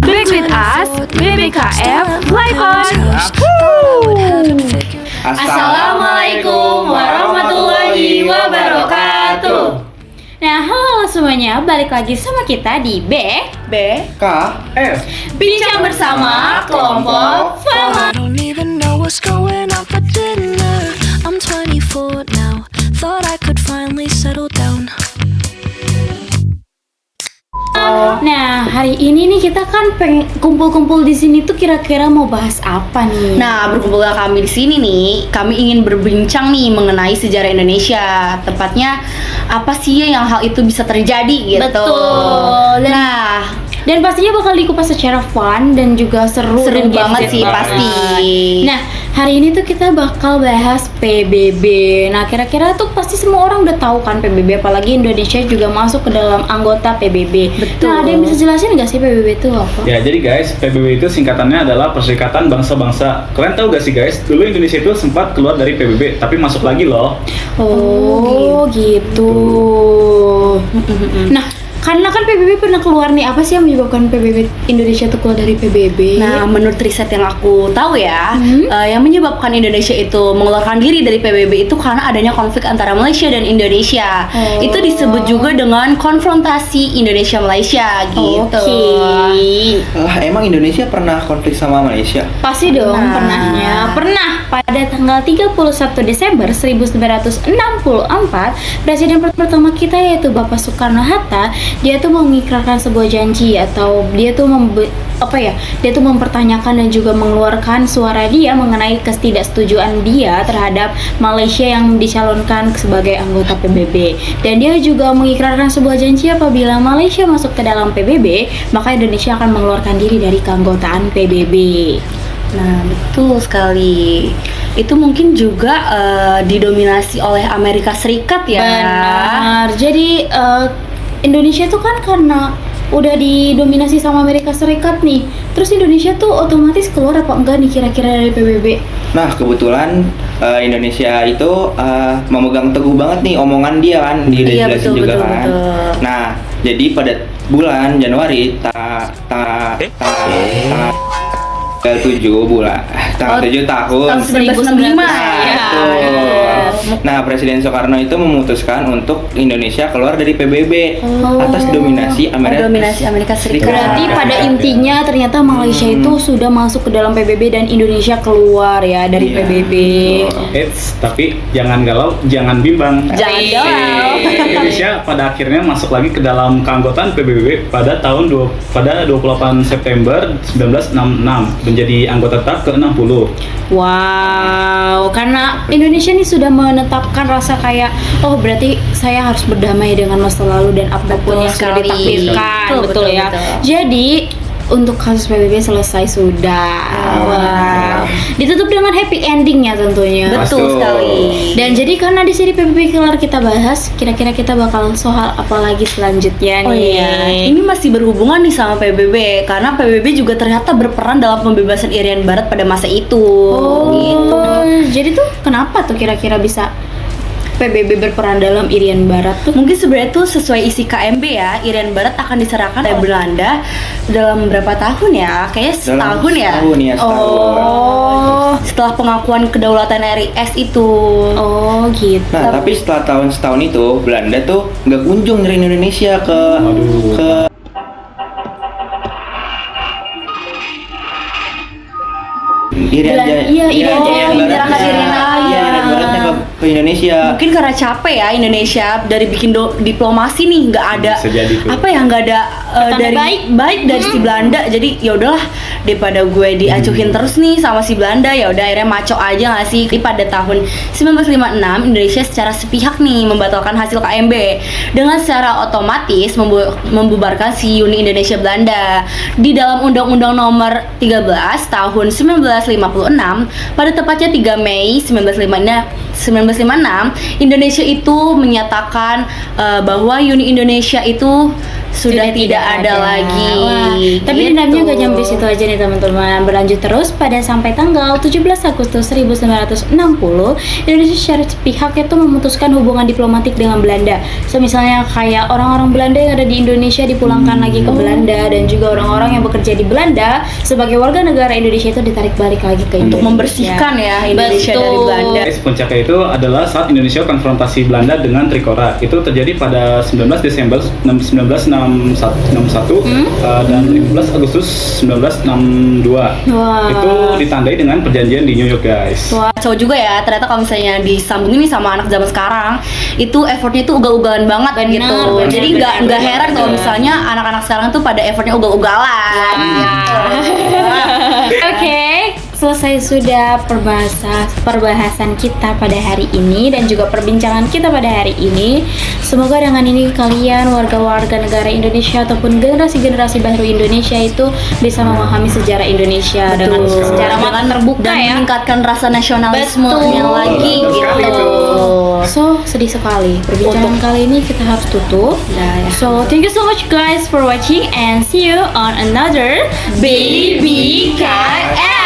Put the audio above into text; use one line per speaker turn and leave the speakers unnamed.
Back with us, BBKF Live On.
Assalamualaikum warahmatullahi wabarakatuh.
Nah, halo semuanya, balik lagi sama kita di
BKF
Bincang Bersama Kelompok Fama.
I don't even know what's going on for dinner. I'm 24 now. Thought I could finally settle down.
Nah, hari ini nih kita kan pengen kumpul-kumpul di sini tuh kira-kira mau bahas apa nih?
Nah, berkumpullah kami di sini nih, kami ingin berbincang nih mengenai sejarah Indonesia. Tepatnya apa sih yang hal itu bisa terjadi gitu.
Betul. Dan pastinya bakal dikupas secara fun dan juga seru dan
banget sih pasti.
Nah, hari ini tuh kita bakal bahas PBB. Nah, kira-kira tuh pasti semua orang udah tahu kan PBB, apalagi Indonesia juga masuk ke dalam anggota PBB.
Betul.
Nah, ada yang bisa jelasin nggak sih PBB itu apa?
Ya, jadi guys, PBB itu singkatannya adalah Perserikatan Bangsa-Bangsa. Kalian tahu gak sih guys, dulu Indonesia itu sempat keluar dari PBB, tapi masuk lagi loh.
Oh, gitu. Nah, karena kan PBB pernah keluar nih, apa sih yang menyebabkan PBB Indonesia tuh keluar dari PBB?
Nah, menurut riset yang aku tahu ya, yang menyebabkan Indonesia itu mengeluarkan diri dari PBB itu karena adanya konflik antara Malaysia dan Indonesia. Itu disebut juga dengan konfrontasi Indonesia-Malaysia gitu.
Emang Indonesia pernah konflik sama Malaysia?
Pasti dong, pernah pada tanggal 31 Desember 1964, Presiden pertama kita yaitu Bapak Soekarno-Hatta, dia tuh mengikrarkan sebuah janji atau dia tuh mempertanyakan dan juga mengeluarkan suara dia mengenai ketidaksetujuan dia terhadap Malaysia yang dicalonkan sebagai anggota PBB. Dan dia juga mengikrarkan sebuah janji apabila Malaysia masuk ke dalam PBB, maka Indonesia akan mengeluarkan diri dari keanggotaan PBB.
Nah, betul sekali. Itu mungkin juga didominasi oleh Amerika Serikat ya.
Benar. Jadi Indonesia tuh kan karena udah didominasi sama Amerika Serikat nih, terus Indonesia tuh otomatis keluar apa enggak nih kira-kira dari PBB?
Nah, kebetulan Indonesia itu memegang teguh banget nih omongan dia kan, dia udah jelasin juga kan. Nah, jadi pada bulan Januari tanggal 7 tahun
1965
ya.
Nah, Presiden Soekarno itu memutuskan untuk Indonesia keluar dari PBB atas dominasi Amerika Serikat.
Berarti pada intinya ternyata Malaysia itu sudah masuk ke dalam PBB dan Indonesia keluar ya dari PBB.
Tapi jangan galau, jangan bimbang.
Jangan galau.
Indonesia pada akhirnya masuk lagi ke dalam keanggotaan PBB pada 28 September 1966 menjadi anggota tetap ke-60.
Wow, karena Indonesia ini sudah menetapkan rasa kayak, oh berarti saya harus berdamai dengan masa lalu dan apapun yang sudah ditakdirkan, betul ya. Jadi untuk kasus PBB selesai sudah. Wow. Ditutup dengan happy ending ya tentunya.
Betul sekali.
Dan jadi karena di sini PBB kelar kita bahas, kira-kira kita bakal soal apa lagi selanjutnya nih?
Oh iya, ini masih berhubungan nih sama PBB karena PBB juga ternyata berperan dalam pembebasan Irian Barat pada masa itu.
Oh,
gitu.
Jadi tuh kenapa tuh kira-kira bisa PBB berperan dalam Irian Barat tuh?
Mungkin sebenarnya tuh sesuai isi KMB ya, Irian Barat akan diserahkan oleh Belanda dalam berapa tahun ya? Kayaknya setahun ya?
Setahun.
Oh, setelah pengakuan kedaulatan RIS itu.
Oh gitu.
Nah, tapi setelah setahun itu Belanda tuh nggak kunjung nyeriin Indonesia ke Irian Baratnya ke Indonesia.
Mungkin karena capek ya Indonesia dari bikin diplomasi nih, nggak ada nggak ada baik dari si Belanda. Jadi ya udahlah, daripada gue diacuhin terus nih sama si Belanda, ya udah akhirnya maco aja nggak sih. Di pada tahun 1956 Indonesia secara sepihak nih membatalkan hasil KMB dengan secara otomatis membubarkan si Uni Indonesia Belanda. Di dalam Undang-Undang Nomor 13 tahun 1956 pada tepatnya 3 Mei 1956 Indonesia itu menyatakan bahwa Uni Indonesia itu sudah tidak ada lagi.
Wah, tapi
Gitu.
dendamnya gak nyampe situ aja nih teman-teman. Berlanjut terus pada sampai tanggal 17 Agustus 1960, Indonesia secara sepihak itu memutuskan hubungan diplomatik dengan Belanda. So misalnya kayak orang-orang Belanda yang ada di Indonesia dipulangkan lagi ke Belanda, dan juga orang-orang yang bekerja di Belanda sebagai warga negara Indonesia itu ditarik balik lagi ke
Untuk
Indonesia.
membersihkan ya Indonesia dari
Betul.
Belanda.
Puncaknya itu adalah saat Indonesia konfrontasi Belanda dengan Trikora. Itu terjadi pada 19 Desember 1961 dan 15 Agustus 1962.
Wah.
Itu ditandai dengan perjanjian di New York, guys.
Wah, cowok juga ya, ternyata kalau misalnya disambungin nih sama anak zaman sekarang, itu effortnya itu ugal-ugalan banget
Bener,
gitu.
bener,
Jadi
bener,
nggak
bener,
heran kalau
bener.
misalnya anak-anak sekarang tuh pada effortnya ugal-ugalan.
Oke, selesai sudah perbahasan kita pada hari ini dan juga perbincangan kita pada hari ini. Semoga dengan ini kalian warga-warga negara Indonesia ataupun generasi-generasi baru Indonesia itu bisa memahami sejarah Indonesia dengan secara mata terbuka
Dan
ya.
meningkatkan rasa nasionalismenya
Betul.
lagi
Betul sekali
gitu.
tuh.
So, sedih sekali. Perbincangan kali ini kita harus tutup.
Nah, ya.
So, thank you so much guys for watching and see you on another BBKM.